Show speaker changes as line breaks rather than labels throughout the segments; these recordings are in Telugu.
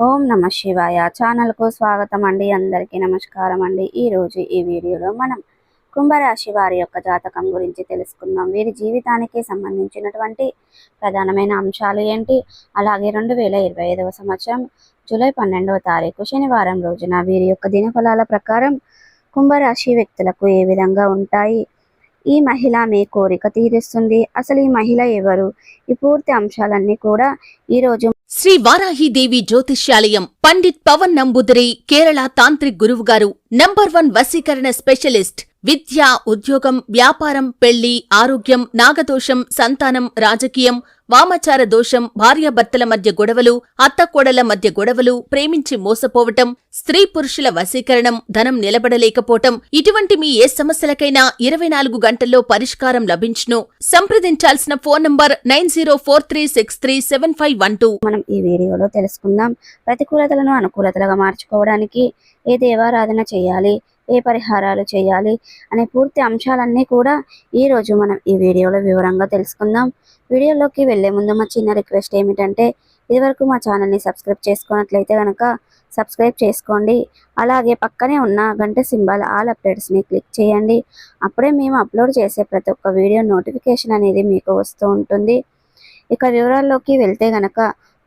ఓం నమ శివాయ ఛానల్కు స్వాగతం అండి. అందరికీ నమస్కారం అండి. ఈరోజు ఈ వీడియోలో మనం కుంభరాశి వారి యొక్క జాతకం గురించి తెలుసుకుందాం. వీరి జీవితానికి సంబంధించినటువంటి ప్రధానమైన అంశాలు ఏంటి, అలాగే 2025వ సంవత్సరం జూలై 12వ తారీఖు శనివారం రోజున వీరి యొక్క దినఫలాల ప్రకారం కుంభరాశి వ్యక్తులకు ఏ విధంగా ఉంటాయి, ఈ మహిళ మీ కోరిక తీరుస్తుంది, అసలు ఈ మహిళ ఎవరు, ఈ పూర్తి అంశాలన్నీ కూడా ఈరోజు
శ్రీ వారాహిదేవి జ్యోతిష్యాలయం పండిత్ పవన్ నంబూదరి కేరళ తాంత్రిక్ గురువుగారు నంబర్ 1 వశీకరణ స్పెషలిస్ట్. విద్య, ఉద్యోగం, వ్యాపారం, పెళ్లి, ఆరోగ్యం, నాగదోషం, సంతానం, రాజకీయం, వామాచార దోషం, భార్యాభర్తల మధ్య గొడవలు, అత్తకోడల మధ్య గొడవలు, ప్రేమించి మోసపోవటం, స్త్రీ పురుషుల వశీకరణం, ధనం నిలబడలేకపోవటం, ఇటువంటి మీ ఏ సమస్యలకైనా 24 గంటల్లో పరిష్కారం లభించును. సంప్రదించాల్సిన ఫోన్ నంబర్ 9043637512.
మనం ఈ వీడియోలో తెలుసుకుందాం. ప్రతికూలతలను అనుకూలతలుగా మార్చుకోవడానికి ఏ దేవారాధన చేయాలి, ఏ పరిహారాలు చేయాలి అనే పూర్తి అంశాలన్నీ కూడా ఈరోజు మనం ఈ వీడియోలో వివరంగా తెలుసుకుందాం. వీడియోలోకి వెళ్లే ముందు మా చిన్న రిక్వెస్ట్ ఏమిటంటే, ఇదివరకు మా ఛానల్ని సబ్స్క్రైబ్ చేసుకున్నట్లయితే కనుక సబ్స్క్రైబ్ చేసుకోండి. అలాగే పక్కనే ఉన్న గంట సింబల్ ఆల్ అప్డేట్స్ని క్లిక్ చేయండి. అప్పుడే మేము అప్లోడ్ చేసే ప్రతి ఒక్క వీడియో నోటిఫికేషన్ అనేది మీకు వస్తూ ఉంటుంది. ఇక వివరాల్లోకి వెళ్తే గనక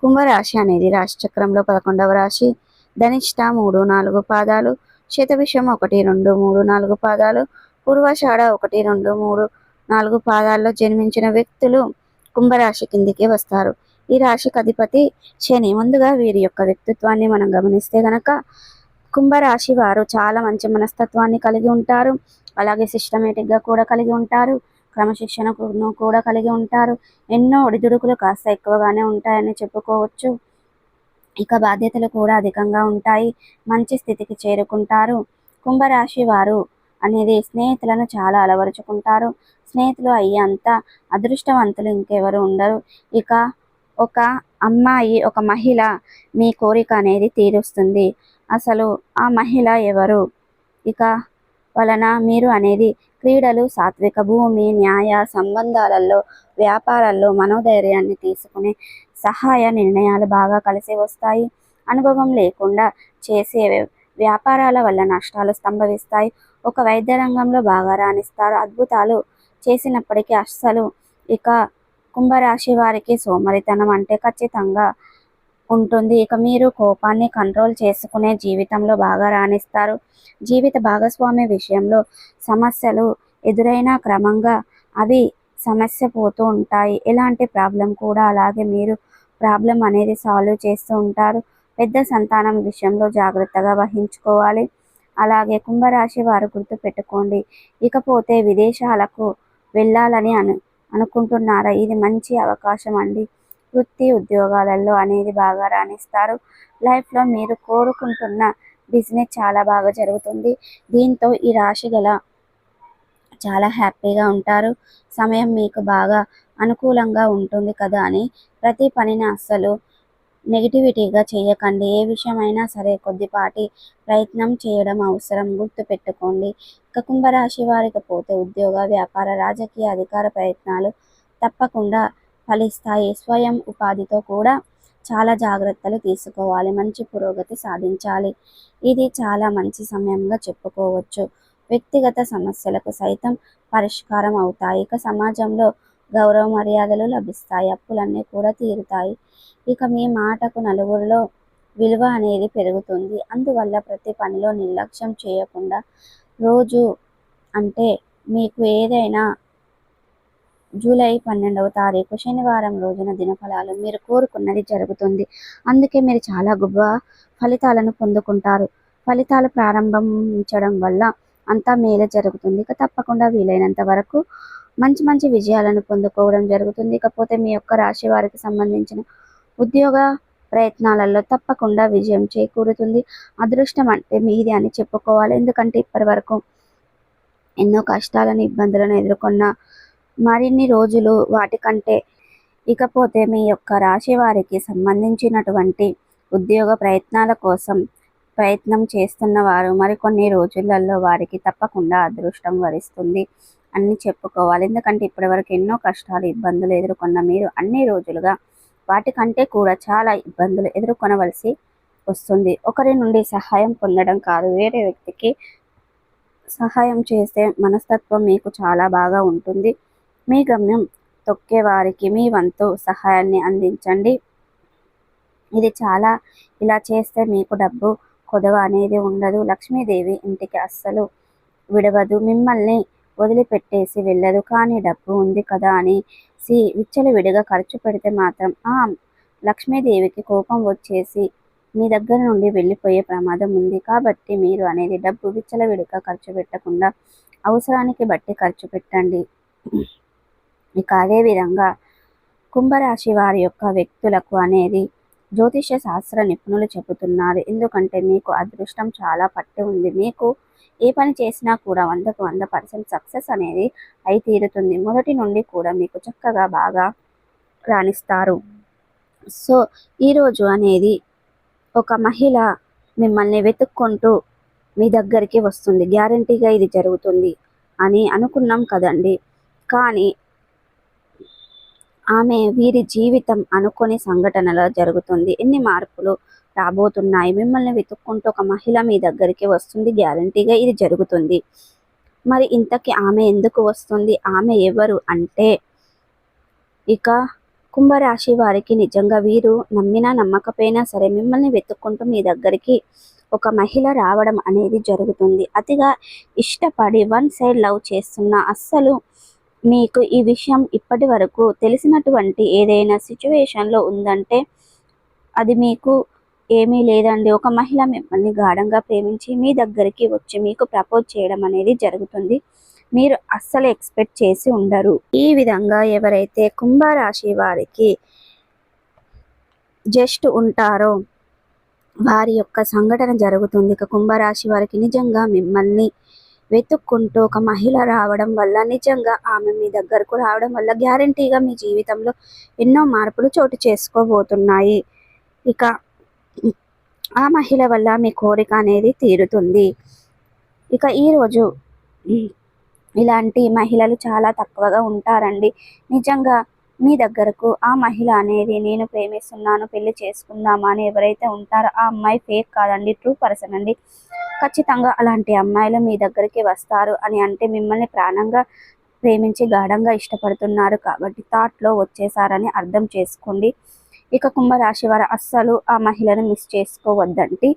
కుంభరాశి అనేది రాశి చక్రంలో 11వ రాశి. ధనిష్ట 3, 4 పాదాలు, శతభిషం 1, 2, 3, 4 పాదాలు, పూర్వాషాఢ 1, 2, 3, 4 పాదాల్లో జన్మించిన వ్యక్తులు కుంభరాశి కిందికి వస్తారు. ఈ రాశికి అధిపతి శని. ముందుగా వీరి యొక్క వ్యక్తిత్వాన్ని మనం గమనిస్తే గనక కుంభరాశి వారు చాలా మంచి మనస్తత్వాన్ని కలిగి ఉంటారు. అలాగే సిస్టమేటిక్గా కూడా కలిగి ఉంటారు. క్రమశిక్షణను కూడా కలిగి ఉంటారు. ఎన్నో ఒడిదుడుకులు కాస్త ఎక్కువగానే ఉంటాయని చెప్పుకోవచ్చు. ఇక బాధ్యతలు కూడా అధికంగా ఉంటాయి. మంచి స్థితికి చేరుకుంటారు. కుంభరాశి వారు అనేది స్నేహితులను చాలా అలవరుచుకుంటారు. స్నేహితులు అయ్యేంత అదృష్టవంతులు ఇంకెవరు ఉండరు. ఇక ఒక అమ్మాయి, ఒక మహిళ మీ కోరిక అనేది తీరుస్తుంది. అసలు ఆ మహిళ ఎవరు, ఇక వలన మీరు అనేది క్రీడలు, సాత్విక భూమి, న్యాయ సంబంధాలలో, వ్యాపారాల్లో మనోధైర్యాన్ని తీసుకునే సహాయ నిర్ణయాలు బాగా కలిసి వస్తాయి. అనుభవం లేకుండా చేసే వ్యాపారాల వల్ల నష్టాలు సంభవిస్తాయి. ఒక వైద్య రంగంలో బాగా రాణిస్తారు. అద్భుతాలు చేసినప్పటికీ అస్సలు ఇక కుంభరాశి వారికి సోమరితనం అంటే ఖచ్చితంగా ఉంటుంది. ఇక మీరు కోపాన్ని కంట్రోల్ చేసుకునే జీవితంలో బాగా రాణిస్తారు. జీవిత భాగస్వామి విషయంలో సమస్యలు ఎదురైనా క్రమంగా అవి సమస్య పోతూ ఉంటాయి. ఎలాంటి ప్రాబ్లం కూడా అలాగే మీరు ప్రాబ్లం అనేది సాల్వ్ చేస్తూ ఉంటారు. పెద్ద సంతానం విషయంలో జాగ్రత్తగా వహించుకోవాలి. అలాగే కుంభరాశి వారు గుర్తుపెట్టుకోండి, ఇకపోతే విదేశాలకు వెళ్ళాలని అనుకుంటున్నారా? ఇది మంచి అవకాశం అండి. వృత్తి ఉద్యోగాలలో అనేది బాగా రాణిస్తారు. లైఫ్లో మీరు కోరుకుంటున్న బిజినెస్ చాలా బాగా జరుగుతుంది. దీంతో ఈ రాశి గల చాలా హ్యాపీగా ఉంటారు. సమయం మీకు బాగా అనుకూలంగా ఉంటుంది కదా అని ప్రతి పనిని అస్సలు నెగిటివిటీగా చేయకండి. ఏ విషయమైనా సరే కొద్దిపాటి ప్రయత్నం చేయడం అవసరం, గుర్తుపెట్టుకోండి. ఇక కుంభరాశి వారికి పోతే ఉద్యోగ, వ్యాపార, రాజకీయ, అధికార ప్రయత్నాలు తప్పకుండా ఫలిస్తాయి. స్వయం ఉపాధితో కూడా చాలా జాగ్రత్తలు తీసుకోవాలి. మంచి పురోగతి సాధించాలి. ఇది చాలా మంచి సమయంగా చెప్పుకోవచ్చు. వ్యక్తిగత సమస్యలకు సైతం పరిష్కారం అవుతాయి. ఇక సమాజంలో గౌరవ మర్యాదలు లభిస్తాయి. అప్పులన్నీ కూడా తీరుతాయి. ఇక మీ మాటకు నలుగురిలో విలువ అనేది పెరుగుతుంది. అందువల్ల ప్రతి పనిలో నిర్లక్ష్యం చేయకుండా రోజు అంటే మీకు ఏదైనా జూలై 12వ తారీఖు శనివారం రోజున దినఫలాలు మీరు కోరుకున్నది జరుగుతుంది. అందుకే మీరు చాలా గొప్ప ఫలితాలను పొందుకుంటారు. ఫలితాలు ప్రారంభించడం వల్ల అంతా మేలు జరుగుతుంది. ఇక తప్పకుండా వీలైనంత వరకు మంచి మంచి విజయాలను పొందుకోవడం జరుగుతుంది. ఇకపోతే మీ యొక్క రాశి వారికి సంబంధించిన ఉద్యోగ ప్రయత్నాలలో తప్పకుండా విజయం చేకూరుతుంది. అదృష్టం అంటే మీది అని చెప్పుకోవాలి. ఎందుకంటే ఇప్పటి వరకు ఎన్నో కష్టాలను, ఇబ్బందులను ఎదుర్కొన్న మరిన్ని రోజులు వాటికంటే ఇకపోతే మీ యొక్క రాశి వారికి సంబంధించినటువంటి ఉద్యోగ ప్రయత్నాల కోసం ప్రయత్నం చేస్తున్న వారు మరికొన్ని రోజులలో వారికి తప్పకుండా అదృష్టం వరిస్తుంది అని చెప్పుకోవాలి. ఎందుకంటే ఇప్పటివరకు ఎన్నో కష్టాలు, ఇబ్బందులు ఎదుర్కొన్న మీరు అన్ని రోజులుగా వాటికంటే కూడా చాలా ఇబ్బందులు ఎదుర్కొనవలసి వస్తుంది. ఒకరి నుండి సహాయం పొందడం కాదు, వేరే వ్యక్తికి సహాయం చేసే మనస్తత్వం మీకు చాలా బాగా ఉంటుంది. మీ గమ్యం తొక్కే వారికి మీ వంతు సహాయాన్ని అందించండి. ఇది చాలా ఇలా చేస్తే మీకు డబ్బు కొదవ అనేది ఉండదు. లక్ష్మీదేవి ఇంటికి అస్సలు విడవదు, మిమ్మల్ని వదిలిపెట్టేసి వెళ్ళదు. కానీ డబ్బు ఉంది కదా అనేసి విచ్చలవిడిగా ఖర్చు పెడితే మాత్రం ఆ లక్ష్మీదేవికి కోపం వచ్చేసి మీ దగ్గర నుండి వెళ్ళిపోయే ప్రమాదం ఉంది. కాబట్టి మీరు అనేది డబ్బు విచ్చలవిడిగా ఖర్చు పెట్టకుండా అవసరానికి బట్టి ఖర్చు పెట్టండి. ఇక అదేవిధంగా కుంభరాశి వారి యొక్క వ్యక్తులకు అనేది జ్యోతిష శాస్త్ర నిపుణులు చెబుతున్నారు. ఎందుకంటే మీకు అదృష్టం చాలా పట్టి ఉంది. మీకు ఏ పని చేసినా కూడా 100కు 100% సక్సెస్ అనేది అయి తీరుతుంది. మొదటి నుండి కూడా మీకు చక్కగా బాగా రాణిస్తారు. సో ఈరోజు అనేది ఒక మహిళ మిమ్మల్ని వెతుక్కుంటూ మీ దగ్గరికి వస్తుంది. గ్యారంటీగా ఇది జరుగుతుంది అని అనుకున్నాం కదండి. కానీ ఆమె వీరి జీవితం అనుకోని సంఘటనలో జరుగుతుంది. ఎన్ని మార్పులు రాబోతున్నాయి. మిమ్మల్ని వెతుక్కుంటూ ఒక మహిళ మీ దగ్గరికి వస్తుంది. గ్యారంటీగా ఇది జరుగుతుంది. మరి ఇంతకీ ఆమె ఎందుకు వస్తుంది? ఆమె ఎవరు అంటే ఇక కుంభరాశి వారికి నిజంగా వీరు నమ్మినా నమ్మకపోయినా సరే మిమ్మల్ని వెతుక్కుంటూ మీ దగ్గరికి ఒక మహిళ రావడం అనేది జరుగుతుంది. అతిగా ఇష్టపడి వన్ సైడ్ లవ్ చేస్తున్న అస్సలు మీకు ఈ విషయం ఇప్పటి వరకు తెలిసినటువంటి ఏదైనా సిచ్యువేషన్లో ఉందంటే అది మీకు ఏమీ లేదండి. ఒక మహిళ మిమ్మల్ని గాఢంగా ప్రేమించి మీ దగ్గరికి వచ్చి మీకు ప్రపోజ్ చేయడం అనేది జరుగుతుంది. మీరు అస్సలు ఎక్స్పెక్ట్ చేసి ఉండరు. ఈ విధంగా ఎవరైతే కుంభరాశి వారికి జస్ట్ ఉంటారో వారి యొక్క సంఘటన జరుగుతుంది. ఇక కుంభరాశి వారికి నిజంగా మిమ్మల్ని వెతుక్కుంటూ ఒక మహిళ రావడం వల్ల, నిజంగా ఆమె మీ దగ్గరకు రావడం వల్ల గ్యారంటీగా మీ జీవితంలో ఎన్నో మార్పులు చోటు చేసుకోబోతున్నాయి. ఇక ఆ మహిళ వల్ల మీ కోరిక అనేది తీరుతుంది. ఇక ఈరోజు ఇలాంటి మహిళలు చాలా తక్కువగా ఉంటారండి. నిజంగా మీ దగ్గరకు ఆ మహిళ అనేది నేను ప్రేమిస్తున్నాను, పెళ్లి చేసుకుందామా అని ఎవరైతే ఉంటారో ఆ అమ్మాయి ఫేక్ కాదండి, ట్రూ పర్సన్ అండి. ఖచ్చితంగా అలాంటి అమ్మాయిలు మీ దగ్గరికి వస్తారు అని అంటే మిమ్మల్ని ప్రాణంగా ప్రేమించి గాఢంగా ఇష్టపడుతున్నారు కాబట్టి థాట్లో వచ్చేసారని అర్థం చేసుకోండి. ఇక కుంభరాశి వారు అస్సలు ఆ మహిళను మిస్ చేసుకోవద్దండి.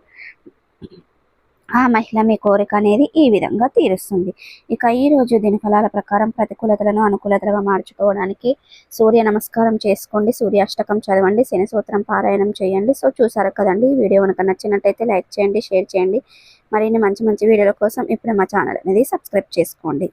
ఆ మహిళ మీ కోరిక అనేది ఈ విధంగా తీరుస్తుంది. ఇక ఈరోజు దినఫలాల ప్రకారం ప్రతికూలతలను అనుకూలతలుగా మార్చుకోవడానికి సూర్య నమస్కారం చేసుకోండి, సూర్యాష్టకం చదవండి, శని సూత్రం పారాయణం చేయండి. సో చూసారు కదండి, ఈ వీడియో కనుక నచ్చినట్టయితే లైక్ చేయండి, షేర్ చేయండి. మరిన్ని మంచి మంచి వీడియోల కోసం ఇప్పుడు మా ఛానల్ అనేది సబ్స్క్రైబ్ చేసుకోండి.